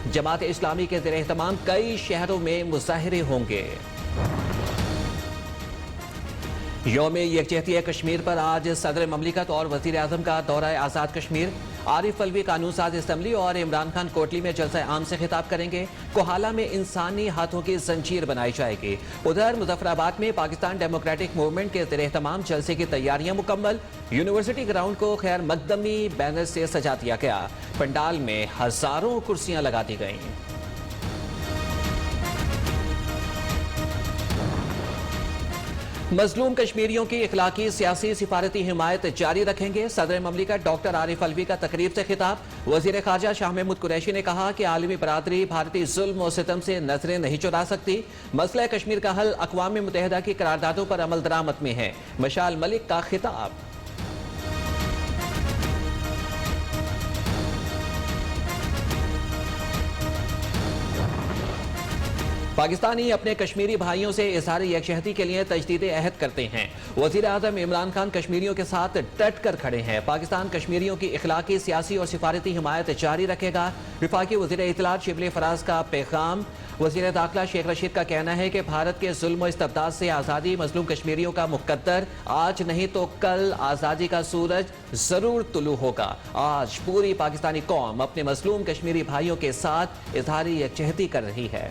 जमात इस्लामी के ज़ेर एहतमाम कई शहरों में मुजाहिरे होंगे। यौम यकजहती कश्मीर पर आज सदर ममलिकत और वज़ीर आज़म का दौरा आज़ाद कश्मीर। आरिफ अलवी कानून साज असम्बली और इमरान खान कोटली में जलसा आम से खिताब करेंगे। कोहाला में इंसानी हाथों की जंजीर बनाई जाएगी। उधर मुजफ्फराबाद में पाकिस्तान डेमोक्रेटिक मूवमेंट के ज़ेर एहतमाम जलसे की तैयारियां मुकम्मल। यूनिवर्सिटी ग्राउंड को खैर मकदमी बैनर से सजा दिया गया। पंडाल में हजारों कुर्सियां लगा दी गईं। मजलूम कश्मीरियों की इखलाकी सियासी सिफारती हिमायत जारी रखेंगे। सदर ममलिकत डॉक्टर आरिफ अलवी का तकरीब से खिताब। वजीर खारजा शाह महमूद कुरैशी ने कहा कि आलमी बरादरी भारतीय जुल्म और सितम से नजरें नहीं चुरा सकती। मसला कश्मीर का हल अक़वाम मुत्तहिदा की करारदादों पर अमल दरामद में है। मशाल मलिक का खिताब। पाकिस्तानी अपने कश्मीरी भाइयों से इज़हार यकजहती के लिए तजदीद अहद करते हैं। वज़ीर आज़म इमरान खान कश्मीरियों के साथ डट कर खड़े हैं। पाकिस्तान कश्मीरियों की इखलाकी सियासी और सिफारती हिमायत जारी रखेगा। वफाकी वज़ीर इत्तलात शिबली फराज का पैगाम। वज़ीर दाखिला शेख रशीद का कहना है कि भारत के जुल्म और इस्तबदाद से आज़ादी मजलूम कश्मीरियों का मुक़द्दर। आज नहीं तो कल आज़ादी का सूरज जरूर तुलू होगा। आज पूरी पाकिस्तानी कौम अपने मजलूम कश्मीरी भाइयों के साथ इज़हार यकजहती कर रही है।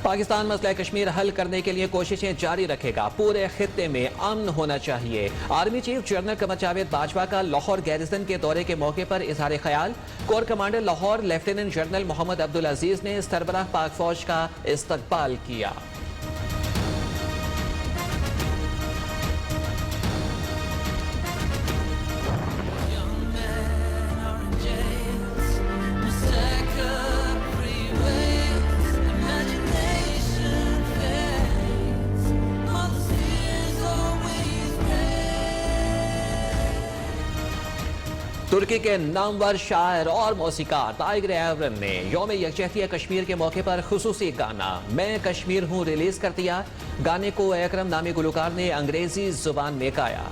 पाकिस्तान मसला कश्मीर हल करने के लिए कोशिशें जारी रखेगा। पूरे खित्ते में अमन होना चाहिए। Army chief general Qamar Javed Bajwa का लाहौर गैरिसन के दौरे के मौके पर इजहार ख्याल। Core commander Lahore lieutenant general Mohammad Abdul Aziz ने सरबराह पाक फौज का इस्तकबाल किया। तुर्की के नामवर शायर और मौसीकार टाइगर एवरन ने यौम यकजहती कश्मीर के मौके पर खुसूसी गाना मैं कश्मीर हूँ रिलीज कर दिया। गाने को अकरम नामी गुलकार ने अंग्रेजी जुबान में गाया।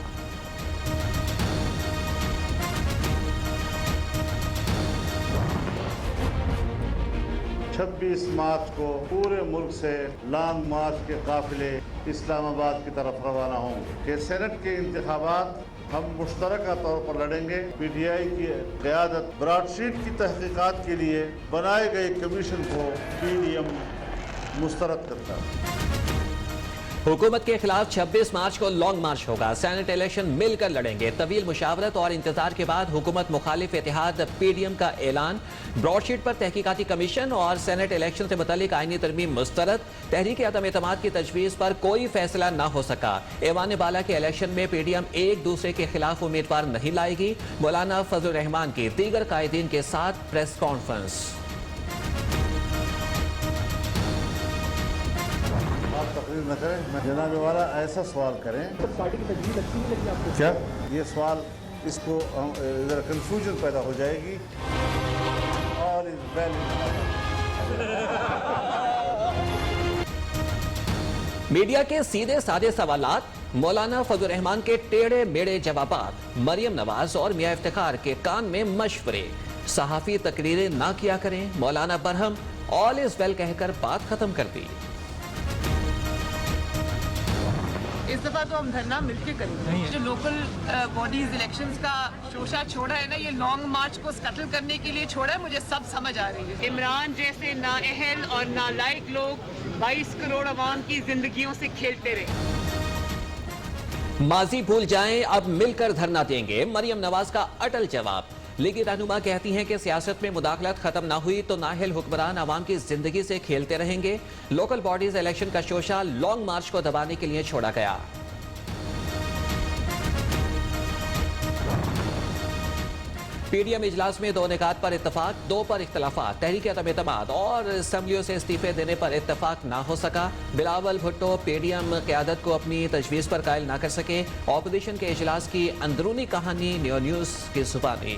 छब्बीस मार्च को पूरे मुल्क से लॉन्ग मार्च के काफिले इस्लामाबाद की तरफ रवाना होंगे कि सेनेट के इंतखाबात हम मुश्तरका तौर पर लड़ेंगे। PTI की क़यादत ब्रॉडशीट की तहकीकात के लिए बनाए गए कमीशन को PDM मुस्तरद करता है। हुकूमत के खिलाफ 26 मार्च को लॉन्ग मार्च होगा। सेनेट इलेक्शन मिलकर लड़ेंगे। तवील मुशावरत और इंतजार के बाद हुकूमत मुखालिफ इत्तेहाद PDM का ऐलान। ब्रॉडशीट पर तहकीकाती कमीशन और सेनेट इलेक्शन से मुतालिक आईनी तरमीम मुस्तरद। तहरीक अदम एतमाद की तजवीज़ पर कोई फैसला न हो सका। ऐवान बाला के इलेक्शन में PDM एक दूसरे के खिलाफ उम्मीदवार नहीं लाएगी। मौलाना फजल रहमान की दीगर कायदीन के साथ प्रेस कॉन्फ्रेंस। तकरीर न करें, मैं जनाब वाला ऐसा सवाल करें तो पार्टी की तजवीज़ अच्छी नहीं लगी आपको क्या? ये सवाल इसको ज़रा कंफ्यूजन पैदा हो जाएगी और मीडिया के सीधे साधे सवालात, मौलाना फजल रहमान के टेढ़े मेढ़े जवाबात, मरियम नवाज और मियां इफ्तिखार के कान में मशवरे। सहाफ़ी तकरीरें ना किया करें। मौलाना बरहम ऑल इज वेल कहकर बात खत्म कर दी। इस दफा तो हम धरना मिलके करेंगे। जो लोकल बॉडीज इलेक्शंस का शोशा छोड़ा है ना, ये लॉन्ग मार्च को स्कटल करने के लिए छोड़ा है। मुझे सब समझ आ रही है। इमरान जैसे नाअहल और नालायक लोग 22 करोड़ अवाम की जिंदगियों से खेलते रहे। माजी भूल जाएं, अब मिलकर धरना देंगे। मरियम नवाज का अटल जवाब। लीगी रहनुमा कहती हैं कि सियासत में मुदाखलत खत्म ना हुई तो नाअहल हुक्मरान आवाम की जिंदगी से खेलते रहेंगे। लोकल बॉडीज इलेक्शन का शोशा लॉन्ग मार्च को दबाने के लिए छोड़ा गया। PDM इजलास में 2 निकात पर इत्तफाक, 2 पर इख्तलाफात। तहरीक अदम एतमाद और असम्बलियों से इस्तीफे देने पर इत्तफाक ना हो सका। बिलावल भुट्टो PDM क़यादत को अपनी तजवीज़ पर कायल ना कर सके। ऑपोजिशन के इजलास की अंदरूनी कहानी न्यू न्यूज़ की ज़ुबानी।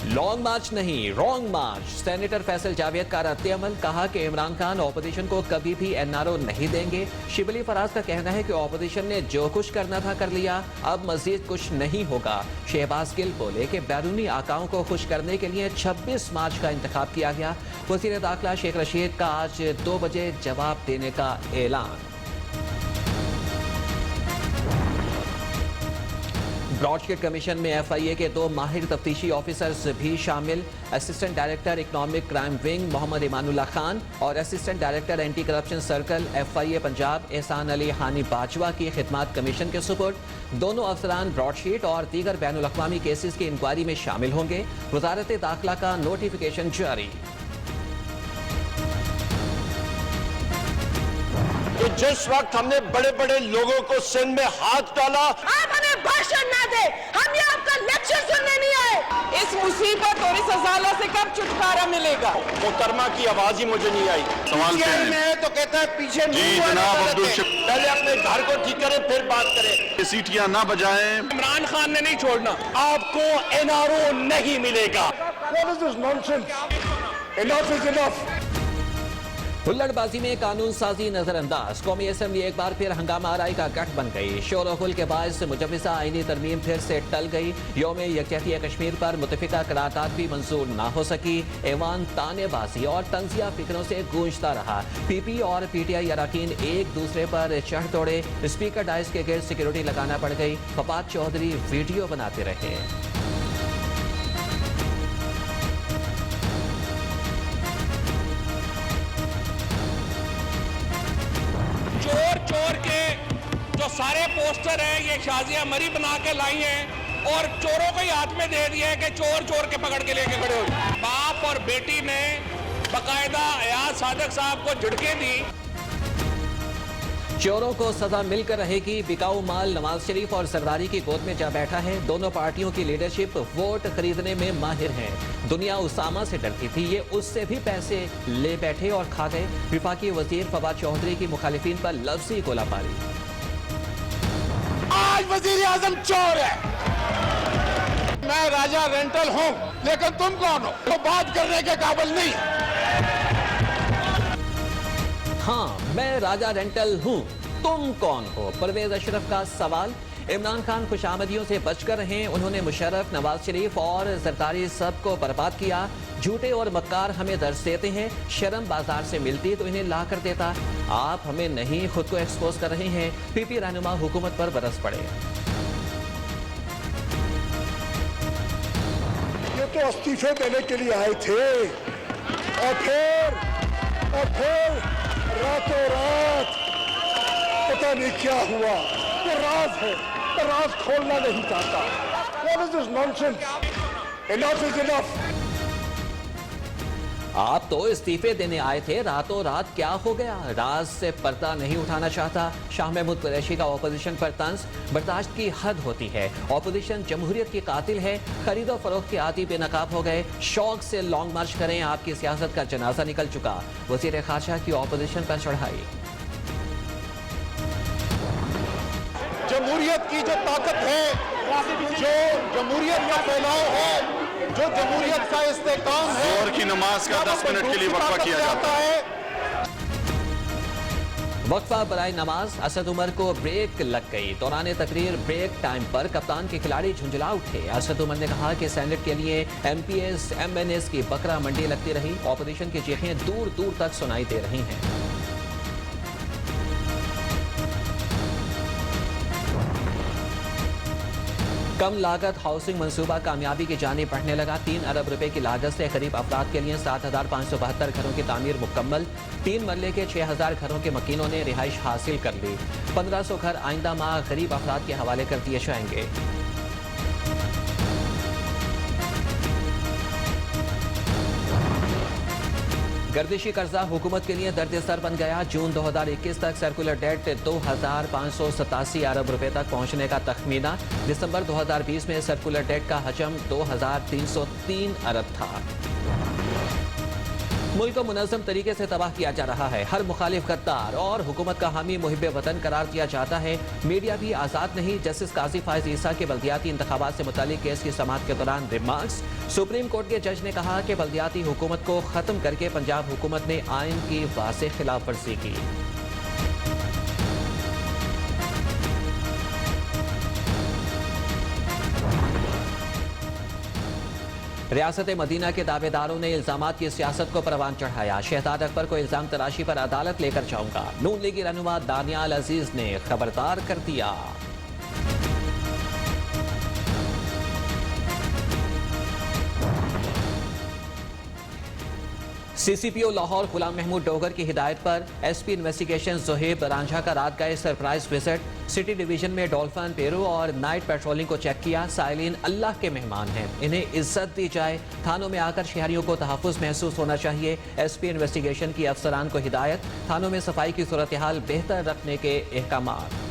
लॉन्ग मार्च नहीं, रॉन्ग मार्च। सेनेटर फैसल जावेद का रद्द-ए-अमल, कहा कि इमरान खान ऑपोजिशन को कभी भी एनआरओ नहीं देंगे। शिबली फराज का कहना है कि ऑपोजिशन ने जो कुछ करना था कर लिया, अब मजीद कुछ नहीं होगा। शहबाज गिल बोले कि बैरूनी आकाओं को खुश करने के लिए 26 मार्च का इंतखाब किया गया। वज़ीर दाखिला शेख रशीद का आज 2 बजे जवाब देने का ऐलान। ब्रॉडशीट कमीशन में FIA के 2 माहिर तफ्तीशी ऑफिसर्स भी शामिल। Assistant director economic crime wing Mohammad Imanullah Khan और assistant director anti corruption circle FIA Punjab Ehsan Ali हानी बाजवा की खिदमात कमीशन के सुपुर्द। दोनों अफसरान ब्रॉडशीट और दीगर बैनुल अक़वामी केसेस की इंक्वायरी में शामिल होंगे। वज़ारत दाखिला का नोटिफिकेशन जारी। तो जिस वक्त हमने बड़े बड़े लोगों को सिंध में हाथ डाला, आप हमें भाषण ना दे, हम ये आपका लेक्चर सुनने नहीं आए। इस मुसीबत और इस अजाला से कब छुटकारा मिलेगा? मोहतरमा की आवाज ही मुझे नहीं आई। सवाल क्या है? में है तो कहता है पीछे जी, मुंह वाले जनाब गलत अब्दुल है। शक- पहले अपने घर को ठीक करें फिर बात करें। सीटियां ना बजाएं। इमरान खान ने नहीं छोड़ना, आपको NRO नहीं मिलेगा। What is this nonsense? Enough is enough. हुल्लड़बाजी में कानून साजी नजरअंदाज। कौमी असेंबली एक बार फिर हंगामा आराई का गठ बन गई। शोर गुल के बायस मुजव्वज़ा आईनी तरमीम फिर से टल गई। यौम यकजहती कश्मीर पर मुतफिका करारदाद भी मंजूर ना हो सकी। ऐवान तानेबाजी और तंजिया फिक्रों से गूंजता रहा। PP और PTI अरकान एक दूसरे पर चढ़ दौड़े। स्पीकर डाइस के गिर्द सिक्योरिटी लगाना पड़ गई। फवाद चौधरी वीडियो बनाते रहे। चोर चोर के जो सारे पोस्टर हैं ये शाजिया मरी बना के लाई हैं और चोरों को ही हाथ में दे दिया है कि चोर चोर के पकड़ के लेके खड़े हो। बाप और बेटी ने बकायदा अयाज सादिक साहब को झिड़के दी। चोरों को सजा मिलकर रहेगी। बिकाऊ माल नवाज शरीफ और सरदारी की गोद में जा बैठा है। दोनों पार्टियों की लीडरशिप वोट खरीदने में माहिर है। दुनिया उसामा से डरती थी, ये उससे भी पैसे ले बैठे और खा गए। विफाकी वजीर फवाद चौधरी की मुखालिफिन पर लफ्जी गोलाबारी। आज वजीर आजम चोर है। मैं राजा रेंटल हूँ, लेकिन तुम कौन हो? तो बात करने के काबिल नहीं। हाँ, मैं राजा रेंटल हूँ, तुम कौन हो? परवेज अशरफ का सवाल। इमरान खान खुशामदियों से बचकर रहें। उन्होंने मुशर्रफ, नवाज शरीफ और जरदारी सब को बर्बाद किया। झूठे और मक्कार हमें दर्ज देते हैं। शर्म बाजार से मिलती तो इन्हें ला कर देता। आप हमें नहीं, खुद को एक्सपोज कर रहे हैं। PP रहनुमा हुकूमत पर बरस पड़े। ये तो इस्तीफे देने के लिए आए थे और फिर रातों रात पता नहीं क्या हुआ। वो राज है, तो राज खोलना नहीं चाहता। What is this nonsense? Enough is enough. आप तो इस्तीफे देने आए थे, रातों रात क्या हो गया? राज से पर्दा नहीं उठाना चाहता। शाह महमूद कुरैशी का ऑपोजिशन पर तंज। बर्दाश्त की हद होती है। ऑपोजिशन जमहूरियत की कातिल है। खरीदो फरोख्त के आदी बेनकाब हो गए। शौक से लॉन्ग मार्च करें, आपकी सियासत का जनाजा निकल चुका। वजीर खारजा की ऑपोजिशन पर चढ़ाई। जमहूरियत की जो ताकत है, जो जमहूरियत का फैलाव है, जो जमहूरियत का इस्तेकाम है, जोहर की नमाज का 10 मिनट के लिए वक्फा किया जाता है। वक्फा बराए नमाज। असद उमर को ब्रेक लग गई। दौरान तकरीर ब्रेक टाइम पर कप्तान के खिलाड़ी झुंझला उठे। असद उमर ने कहा कि सेनेट के लिए MPs MNS की बकरा मंडी लगती रही। ऑपोजिशन की चीखें दूर दूर तक सुनाई दे रही हैं। कम लागत हाउसिंग मंसूबा कामयाबी की जानिब बढ़ने लगा। 3 अरब रुपए की लागत से करीब अफराद के लिए 7,572 घरों की तामीर मुकम्मल। 3 मरले के 6,000 घरों के मकीनों ने रिहाइश हासिल कर ली। 1500 घर आइंदा माह गरीब अफराद के हवाले कर दिए जाएंगे। गर्दिशी कर्जा हुकूमत के लिए दर्द सर बन गया। जून 2021 तक सर्कुलर डेट 2,587 अरब रुपए तक पहुंचने का तखमीना। दिसंबर 2020 में सर्कुलर डेट का हजम 2,303 अरब था। मुल्क को मुनज़्ज़म तरीके से तबाह किया जा रहा है। हर मुखालिफ गद्दार और हुकूमत का हामी मुहिब वतन करार दिया जाता है। मीडिया भी आज़ाद नहीं। जस्टिस काजी फायज ईसा के बल्दियाती इंतखाबात से मुतालिक केस की समाअत के दौरान रिमार्क्स। सुप्रीम कोर्ट के जज ने कहा कि बल्दियाती हुकूमत को खत्म करके पंजाब हुकूमत ने आइन की वाज़ेह खिलाफ वर्जी की। रियासत मदीना के दावेदारों ने इल्जामात की सियासत को परवान चढ़ाया। शहजाद अकबर को इल्जाम तराशी पर अदालत लेकर जाऊंगा। नून लीगी रहनुमा दानियाल अजीज ने खबरदार कर दिया। सीसीपीओ लाहौर गुलाम महमूद डोगर की हिदायत पर एसपी इन्वेस्टिगेशन ज़ोहेब रांझा का रात गए सरप्राइज विजिट। सिटी डिवीजन में डॉल्फिन पेरू और नाइट पेट्रोलिंग को चेक किया। साइलिन अल्लाह के मेहमान हैं, इन्हें इज्जत दी जाए। थानों में आकर शहरियों को तहफ़्फ़ुज़ महसूस होना चाहिए। एसपी इन्वेस्टिगेशन की अफसरान को हिदायत, थानों में सफाई की सूरत हाल बेहतर रखने के अहकामात।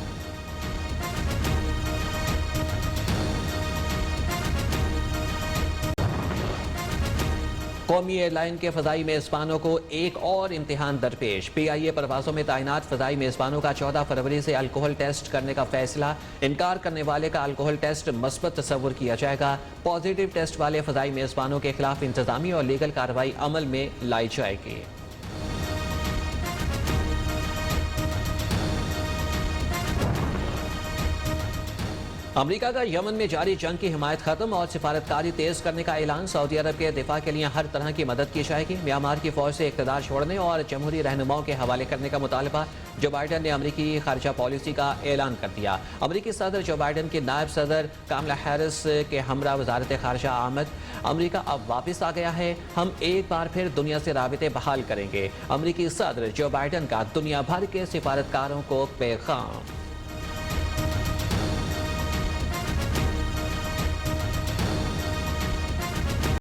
कौमी एयरलाइन के फ़ज़ाई मेज़बानों को एक और इम्तिहान दरपेश। PIA परवाज़ों में तैनात फ़ज़ाई मेज़बानों का 14 फरवरी से अल्कोहल टेस्ट करने का फैसला। इनकार करने वाले का अल्कोहल टेस्ट मस्बत तस्वुर किया जाएगा। पॉजिटिव टेस्ट वाले फ़ज़ाई मेज़बानों के खिलाफ इंतज़ामी और लीगल कार्रवाई अमल में लाई जाएगी। अमेरिका का यमन में जारी जंग की हिमायत खत्म और सिफारतकारी तेज करने का ऐलान। सऊदी अरब के दिफा के लिए हर तरह की मदद की जाएगी। म्यांमार की फौज से इक़्तिदार छोड़ने और जमहूरी रहनुमाओं के हवाले करने का मुतालबा। जो बाइडन ने अमरीकी खारजा पॉलिसी का ऐलान कर दिया। अमरीकी सदर जो बाइडन के नायब सदर कामला हैरिस के हमरा वजारत खारजा आमद। अमरीका अब वापस आ गया है, हम एक बार फिर दुनिया से राबिते बहाल करेंगे। अमरीकी सदर जो बाइडन का दुनिया भर के सिफारतकारों को पैगाम।